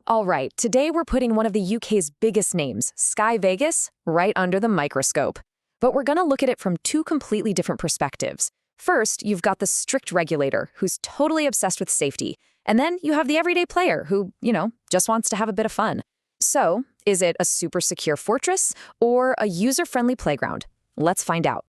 All right, today we're putting one of the UK's biggest names, Sky Vegas, right under the microscope. But we're going to look at it from two completely different perspectives. First, you've got the strict regulator, who's totally obsessed with safety. And then you have the everyday player who, just wants to have a bit of fun. So, is it a super secure fortress or a user-friendly playground? Let's find out.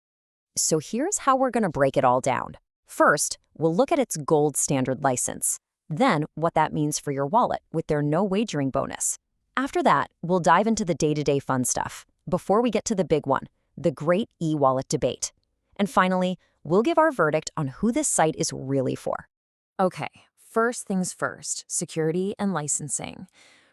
So here's how we're going to break it all down. First, we'll look at its gold standard license. Then, what that means for your wallet with their no wagering bonus. After that, we'll dive into the day-to-day fun stuff, before we get to the big one, the great e-wallet debate. And finally, we'll give our verdict on who this site is really for. Okay, first things first, security and licensing.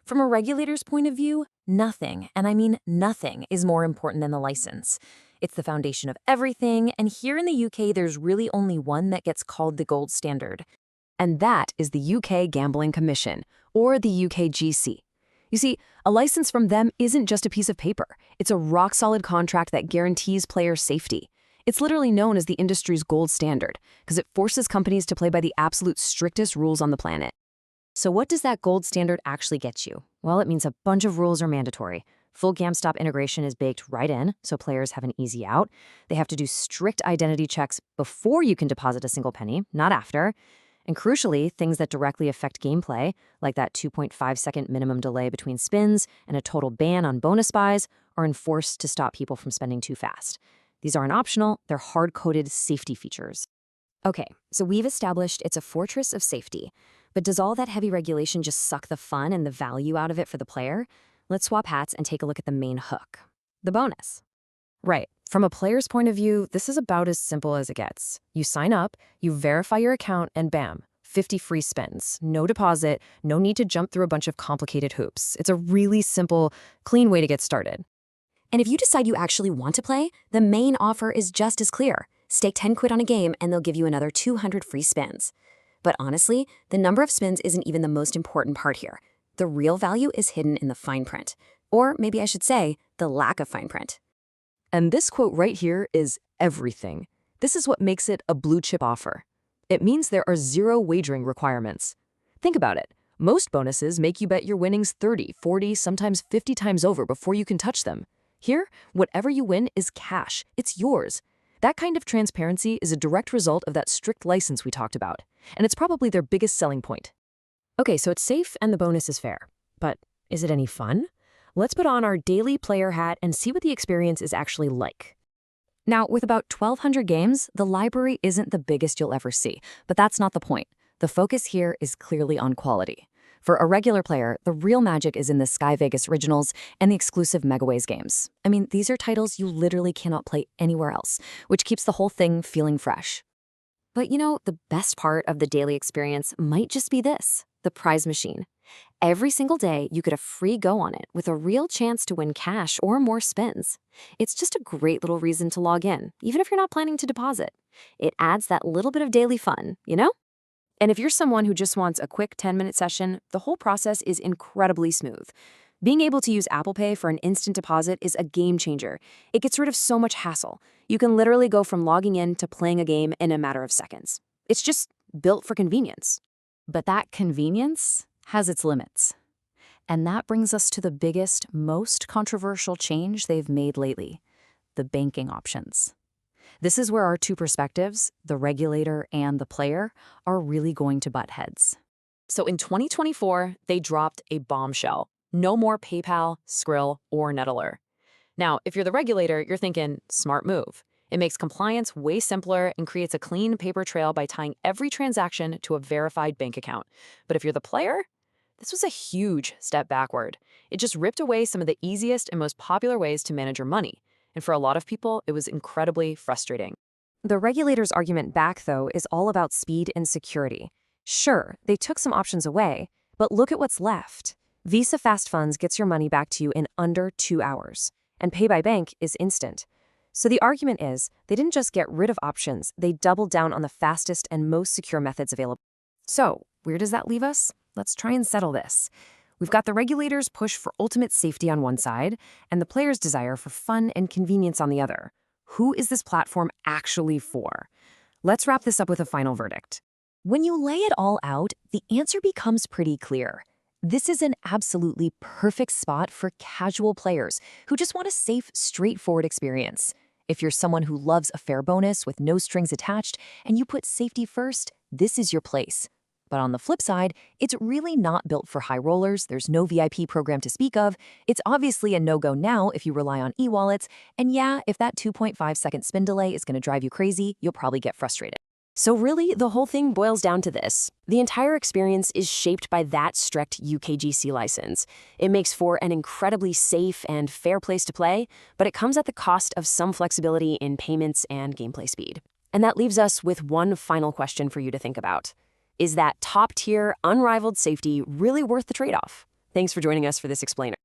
From a regulator's point of view, nothing, and I mean nothing, is more important than the license. It's the foundation of everything, and here in the UK, there's really only one that gets called the gold standard. And that is the UK Gambling Commission, or the UKGC. You see, a license from them isn't just a piece of paper. It's a rock-solid contract that guarantees player safety. It's literally known as the industry's gold standard, because it forces companies to play by the absolute strictest rules on the planet. So what does that gold standard actually get you? Well, it means a bunch of rules are mandatory. Full GameStop integration is baked right in, so players have an easy out. They have to do strict identity checks before you can deposit a single penny, not after. And crucially, things that directly affect gameplay, like that 2.5-second minimum delay between spins and a total ban on bonus buys, are enforced to stop people from spending too fast. These aren't optional, they're hard-coded safety features. Okay, so we've established it's a fortress of safety. But does all that heavy regulation just suck the fun and the value out of it for the player? Let's swap hats and take a look at the main hook, the bonus. Right. From a player's point of view, this is about as simple as it gets. You sign up, you verify your account, and bam, 50 free spins. No deposit, no need to jump through a bunch of complicated hoops. It's a really simple, clean way to get started. And if you decide you actually want to play, the main offer is just as clear. Stake 10 quid on a game and they'll give you another 200 free spins. But honestly, the number of spins isn't even the most important part here. The real value is hidden in the fine print. Or maybe I should say, the lack of fine print. And this quote right here is everything. This is what makes it a blue-chip offer. It means there are zero wagering requirements. Think about it. Most bonuses make you bet your winnings 30, 40, sometimes 50 times over before you can touch them. Here, whatever you win is cash. It's yours. That kind of transparency is a direct result of that strict license we talked about, and it's probably their biggest selling point. Okay, so it's safe and the bonus is fair. But is it any fun? Let's put on our daily player hat and see what the experience is actually like. Now, with about 1,200 games, the library isn't the biggest you'll ever see, but that's not the point. The focus here is clearly on quality. For a regular player, the real magic is in the Sky Vegas Originals and the exclusive Megaways games. I mean, these are titles you literally cannot play anywhere else, which keeps the whole thing feeling fresh. But the best part of the daily experience might just be this, the prize machine. Every single day, you get a free go on it with a real chance to win cash or more spins. It's just a great little reason to log in, even if you're not planning to deposit. It adds that little bit of daily fun, And if you're someone who just wants a quick 10-minute session, the whole process is incredibly smooth. Being able to use Apple Pay for an instant deposit is a game changer. It gets rid of so much hassle. You can literally go from logging in to playing a game in a matter of seconds. It's just built for convenience. But that convenience has its limits. And that brings us to the biggest, most controversial change they've made lately, the banking options. This is where our two perspectives, the regulator and the player, are really going to butt heads. So in 2024, they dropped a bombshell. No more PayPal, Skrill, or Nettler. Now, if you're the regulator, you're thinking, smart move. It makes compliance way simpler and creates a clean paper trail by tying every transaction to a verified bank account. But if you're the player, this was a huge step backward. It just ripped away some of the easiest and most popular ways to manage your money. And for a lot of people, it was incredibly frustrating. The regulator's argument back, though, is all about speed and security. Sure, they took some options away, but look at what's left. Visa Fast Funds gets your money back to you in under 2 hours, and Pay by Bank is instant. So the argument is, they didn't just get rid of options, they doubled down on the fastest and most secure methods available. So, where does that leave us? Let's try and settle this. We've got the regulators' push for ultimate safety on one side, and the players' desire for fun and convenience on the other. Who is this platform actually for? Let's wrap this up with a final verdict. When you lay it all out, the answer becomes pretty clear. This is an absolutely perfect spot for casual players who just want a safe, straightforward experience. If you're someone who loves a fair bonus with no strings attached and you put safety first, this is your place. But on the flip side, it's really not built for high rollers. There's no VIP program to speak of. It's obviously a no-go now if you rely on e-wallets. And yeah, if that 2.5-second spin delay is going to drive you crazy, you'll probably get frustrated. So really, the whole thing boils down to this. The entire experience is shaped by that strict UKGC license. It makes for an incredibly safe and fair place to play, but it comes at the cost of some flexibility in payments and gameplay speed. And that leaves us with one final question for you to think about. Is that top-tier, unrivaled safety really worth the trade-off? Thanks for joining us for this explainer.